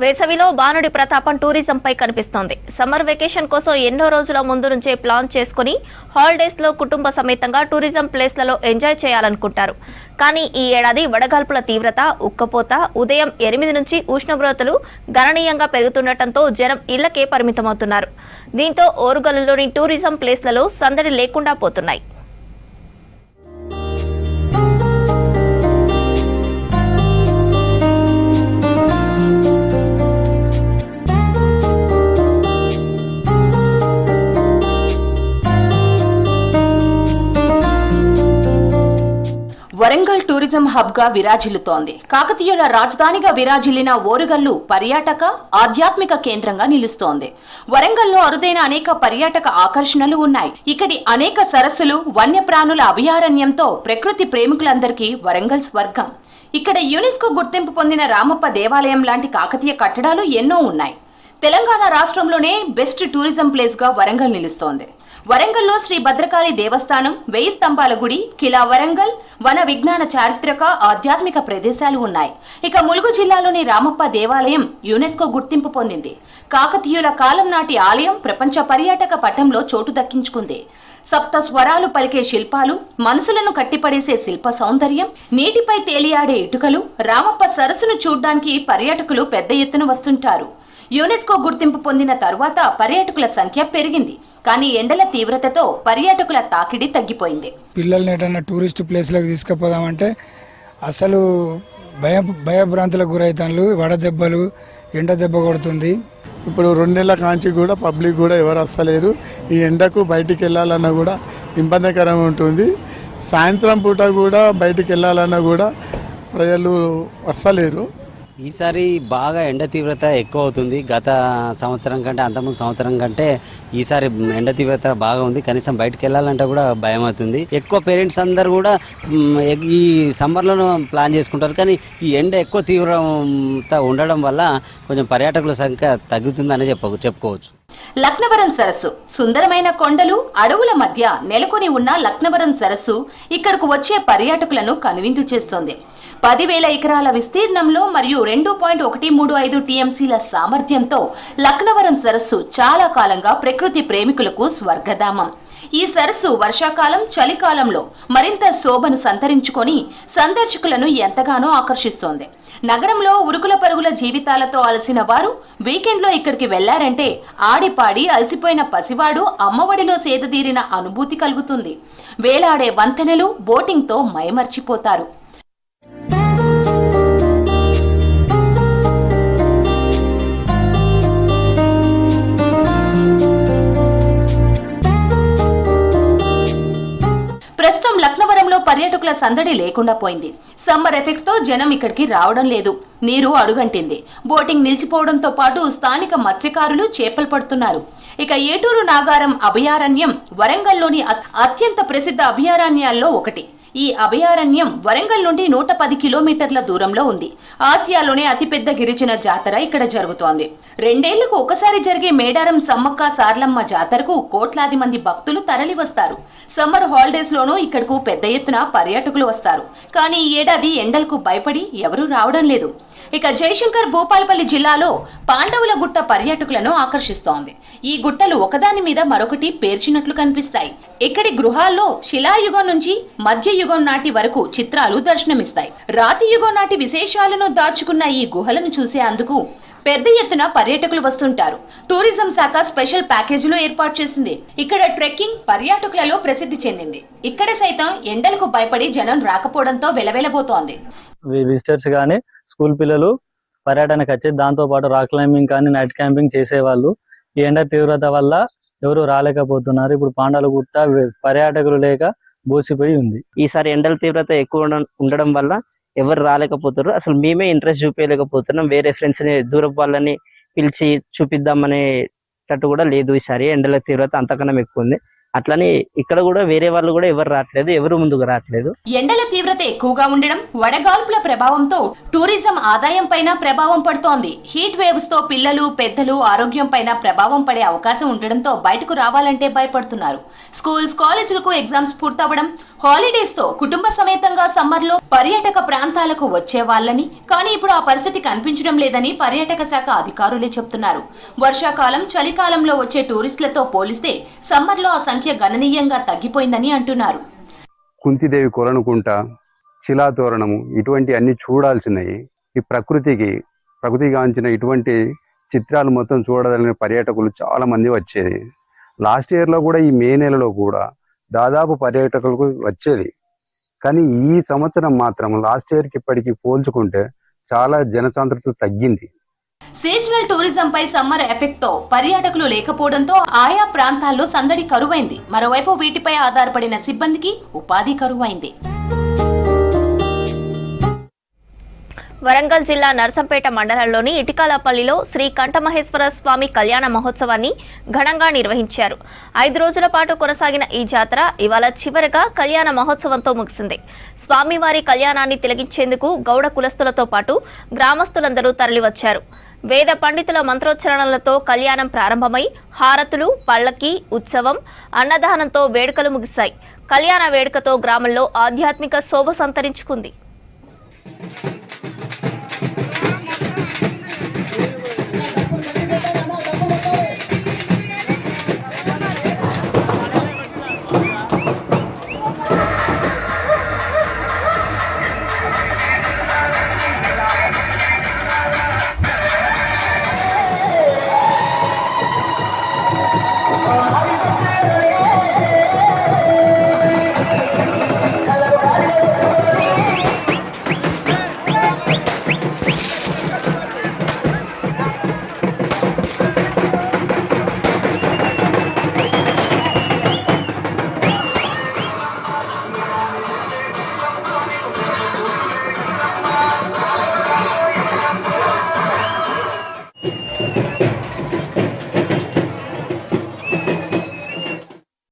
వేసవిలో బానుడి ప్రతాపం టూరిజంపై కనిపిస్తోంది. సమ్మర్ వెకేషన్ కోసం ఎన్నో రోజుల ముందు నుంచే ప్లాన్ చేసుకుని హాలిడేస్లో కుటుంబ సమేతంగా టూరిజం ప్లేస్లలో ఎంజాయ్ చేయాలనుకుంటారు. కానీ ఈ ఏడాది వడగాల్పుల తీవ్రత, ఉక్కపోత, ఉదయం 8 నుంచి ఉష్ణోగ్రతలు గణనీయంగా పెరుగుతుండటంతో జనం ఇళ్లకే పరిమితమవుతున్నారు. దీంతో ఓరుగల్లులోని టూరిజం ప్లేస్లలో సందడి లేకుండా పోతున్నాయి. వరంగల్ టూరిజం హబ్ గా విరాజిల్లుతోంది. కాకతీయుల రాజధానిగా విరాజిల్లిన ఓరుగల్లు పర్యాటక, ఆధ్యాత్మిక కేంద్రంగా నిలుస్తోంది. వరంగల్లో అరుదైన అనేక పర్యాటక ఆకర్షణలు ఉన్నాయి. ఇక్కడి అనేక సరస్సులు, వన్యప్రాణుల అభయారణ్యంతో ప్రకృతి ప్రేమికులందరికీ వరంగల్ స్వర్గం. ఇక్కడ యునెస్కో గుర్తింపు పొందిన రామప్ప దేవాలయం లాంటి కాకతీయ కట్టడాలు ఎన్నో ఉన్నాయి. తెలంగాణ రాష్ట్రంలోనే బెస్ట్ టూరిజం ప్లేస్ గా వరంగల్ నిలుస్తోంది. వరంగల్లో శ్రీ భద్రకాళి దేవస్థానం, 1000 స్తంభాల గుడి, కిలా వరంగల్, వన విజ్ఞాన చారిత్రక, ఆధ్యాత్మిక ప్రదేశాలు ఉన్నాయి. ఇక ములుగు జిల్లాలోని రామప్ప దేవాలయం యునెస్కో గుర్తింపు పొందింది. కాకతీయుల కాలం నాటి ఆలయం ప్రపంచ పర్యాటక పటంలో చోటు దక్కించుకుంది. సప్త స్వరాలు పలికే శిల్పాలు, మనసులను కట్టిపడేసే శిల్ప సౌందర్యం, నీటిపై తేలియాడే ఇటుకలు, రామప్ప సరస్సును చూడ్డానికి పర్యాటకులు పెద్ద ఎత్తున వస్తుంటారు. యునెస్కో గుర్తింపు పొందిన తరువాత పర్యాటకుల సంఖ్య పెరిగింది. కానీ ఎండల తీవ్రతతో పర్యాటకుల తాకిడి తగ్గిపోయింది. పిల్లల్ని ఎటన్నా టూరిస్ట్ ప్లేస్లకు తీసుకుపోదామంటే అసలు భయభ్రాంతులకు గురవుతాను. వడదెబ్బలు, ఎండ దెబ్బ కొడుతుంది. ఇప్పుడు 2 నెలల కాంచి కూడా పబ్లిక్ కూడా ఎవరు వస్తలేరు. ఈ ఎండకు బయటికి వెళ్ళాలన్నా కూడా ఇబ్బందికరంగా ఉంటుంది. సాయంత్రం పూట కూడా బయటికి వెళ్ళాలన్నా కూడా ప్రజలు వస్తలేరు. ఈసారి బాగా ఎండ తీవ్రత ఎక్కువ అవుతుంది. గత సంవత్సరం కంటే, అంతకుముందు సంవత్సరం కంటే ఈసారి ఎండ తీవ్రత బాగా ఉంది. కనీసం బయటకు వెళ్ళాలంటే కూడా భయం అవుతుంది. ఎక్కువ పేరెంట్స్ అందరు కూడా ఈ సమ్మర్లో ప్లాన్ చేసుకుంటారు. కానీ ఈ ఎండ ఎక్కువ తీవ్రత ఉండడం వల్ల కొంచెం పర్యాటకుల సంఖ్య తగ్గుతుందని చెప్పుకోవచ్చు. లక్నవరం సరస్సు సుందరమైన కొండలు, అడవుల మధ్య నెలకొని ఉన్న లక్నవరం సరస్సు ఇక్కడకు వచ్చే పర్యాటకులను కనువిందు చేస్తోంది. 10,000 ఎకరాల విస్తీర్ణంలో మరియు 2.135 టీఎంసీల సామర్థ్యంతో లక్నవరం సరస్సు చాలా కాలంగా ప్రకృతి ప్రేమికులకు స్వర్గధామం. ఈ సరస్సు వర్షాకాలం, చలికాలంలో మరింత శోభను సంతరించుకొని సందర్శకులను ఎంతగానో ఆకర్షిస్తోంది. నగరంలో ఉరుకుల పరుగుల జీవితాలతో అలసిన వారు వీకెండ్లో ఇక్కడికి వెళ్లారంటే ఆడిపాడి అలసిపోయిన పసివాడు అమ్మఒడిలో సేదతీరిన అనుభూతి కలుగుతుంది. వేలాడే వంతెనలు, బోటింగ్తో మైమర్చిపోతారు. ప్రస్తుతం లక్నవరంలో పర్యాటకుల సందడి లేకుండా పోయింది. సమ్మర్ ఎఫెక్ట్ తో జనం ఇక్కడికి రావడం లేదు. నీరు అడుగంటింది. బోటింగ్ నిలిచిపోవడంతో పాటు స్థానిక మత్స్యకారులు చేపలు పడుతున్నారు. ఇక ఏటూరు నాగారం అభయారణ్యం వరంగల్లోని అత్యంత ప్రసిద్ధ అభయారణ్యాల్లో ఒకటి. ఈ అభయారణ్యం వరంగల్ నుండి 110 కిలోమీటర్ల దూరంలో ఉంది. ఆసియాలోనే అతిపెద్ద గిరిజన జాతర ఇక్కడ జరుగుతోంది. 2 ఏళ్లకు ఒకసారి జరిగే మేడారం సమ్మక్క సార్లమ్మ జాతరకు కోట్లాది మంది భక్తులు తరలి వస్తారు. సమ్మర్ హాలిడేస్ లోనూ ఇక్కడకు పెద్ద ఎత్తున పర్యాటకులు వస్తారు. కానీ ఈ ఏడాది ఎండలకు భయపడి ఎవరూ రావడం లేదు. ఇక జయశంకర్ భూపాలపల్లి జిల్లాలో పాండవుల గుట్ట పర్యాటకులను ఆకర్షిస్తోంది. ఈ గుట్టలు ఒకదాని మీద మరొకటి పేర్చినట్లు కనిపిస్తాయి. ఇక్కడి గృహాల్లో శిలాయుగం నుంచి మధ్యయుగం నాటి వరకు చిత్రాలు దర్శనమిస్తాయి. రాతి యుగం నాటి విశేషాలను దాచుకున్న ఈ గుహలను చూసేందుకు పెద్ద ఎత్తున పర్యాటకులు వస్తుంటారు. టూరిజం శాఖ స్పెషల్ ప్యాకేజీలు ఏర్పాటు చేసింది. ఇక్కడ ట్రెక్కింగ్ పర్యాటకులలో ప్రసిద్ధి చెందింది. ఇక్కడ సైతం ఎండలకు భయపడి జనం రాకపోవడంతో వెలవెలబోతోంది. విజిటర్స్ కానీ స్కూల్ పిల్లలు పర్యటనకు వచ్చి దాంతో పాటు రాక్ క్లైంబింగ్ కానీ నైట్ క్యాంపింగ్ చేసేవాళ్ళు ఈ ఎండ తీవ్రత వల్ల ఎవరు రాలేకపోతున్నారు. ఇప్పుడు పాండవుల గుట్ట పర్యాటకులు లేక బోసిపోయి ఉంది. ఈసారి ఎండల తీవ్రత ఎక్కువ ఉండడం వల్ల ఎవరు రాలేకపోతారు. అసలు మేమే ఇంట్రెస్ట్ చూపించలేకపోతున్నాం. వేరే ఫ్రెండ్స్ ని, దూరపు వాళ్ళని పిలిచి చూపిద్దామనేటట్టు కూడా లేదు. ఈసారి ఎండల తీవ్రత అంతకన్నా ఎక్కువ ఉంది. అట్లనే ఇక్కడ కూడా వేరే వాళ్ళు కూడా ఎవరు రావట్లేదు, ఎవరు ముందుకు రావట్లేదు. ఎండల తీవ్రత ఎక్కువగా ఉండడం, వడగాల్పుల ప్రభావంతో టూరిజం ఆదాయం పైన ప్రభావం పడుతోంది. హీట్ వేవ్స్ తో పిల్లలు, పెద్దలు ఆరోగ్యం పైన ప్రభావం పడే అవకాశం ఉండడంతో బయటకు రావాలంటే భయపడుతున్నారు. స్కూల్స్, కాలేజీలకు ఎగ్జామ్స్ పూర్తవడం, హాలిడేస్ తో కుటుంబ సమేతంగా సమ్మర్ లో పర్యాటక ప్రాంతాలకు వచ్చే వాళ్ళని, కానీ ఇప్పుడు ఆ పరిస్థితి కనిపించడం లేదని పర్యాటక శాఖ అధికారులే చెప్తున్నారు. వర్షాకాలం, చలికాలంలో వచ్చే టూరిస్టులతో పోలిస్తే సమ్మర్ లో ఆ సంఖ్య గణనీయంగా తగ్గిపోయిందని అంటున్నారు. కుంతిదేవి కొలనుకుంట, శిలాతోరణము ఇటువంటి అన్ని చూడాల్సినవి. ఈ ప్రకృతిగాంచిన ఇటువంటి చిత్రాలు మొత్తం చూడాలని పర్యాటకులు చాలా మంది వచ్చేది. లాస్ట్ ఇయర్లో కూడా ఈ మే నెలలో కూడా దాదాపు పర్యాటకులకు వచ్చేది. కానీ ఈ సంవత్సరం మాత్రం లాస్ట్ ఇయర్కి ఇప్పటికి పోల్చుకుంటే చాలా జనసాంద్రత తగ్గింది. సీజనల్ టూరిజం పై సమ్మర్ ఎఫెక్ట్ తో పర్యాటకులు లేకపోవడంతో ఆయా ప్రాంతాల్లో సందడి కరువైంది. మరోవైపు వీటిపై ఆధారపడిన సిబ్బందికి ఉపాధి కరువైంది. వరంగల్ జిల్లా నర్సంపేట మండలంలోని ఇటికాలపల్లిలో శ్రీ కంఠమహేశ్వర స్వామి కళ్యాణ మహోత్సవాన్ని ఘనంగా నిర్వహించారు. 5 రోజుల పాటు కొనసాగిన ఈ జాతర ఇవాళ చివరగా కళ్యాణ మహోత్సవంతో ముగిసింది. స్వామివారి కళ్యాణాన్ని తిలకించేందుకు గౌడ కులస్తులతో పాటు గ్రామస్తులందరూ తరలివచ్చారు. వేద పండితుల మంత్రోచ్చరణలతో కళ్యాణం ప్రారంభమై హారతులు, పల్లకి, ఉత్సవం, అన్నదానంతో వేడుకలు ముగిశాయి. కళ్యాణ వేడుకతో గ్రామంలో ఆధ్యాత్మిక శోభ సంతరించుకుంది.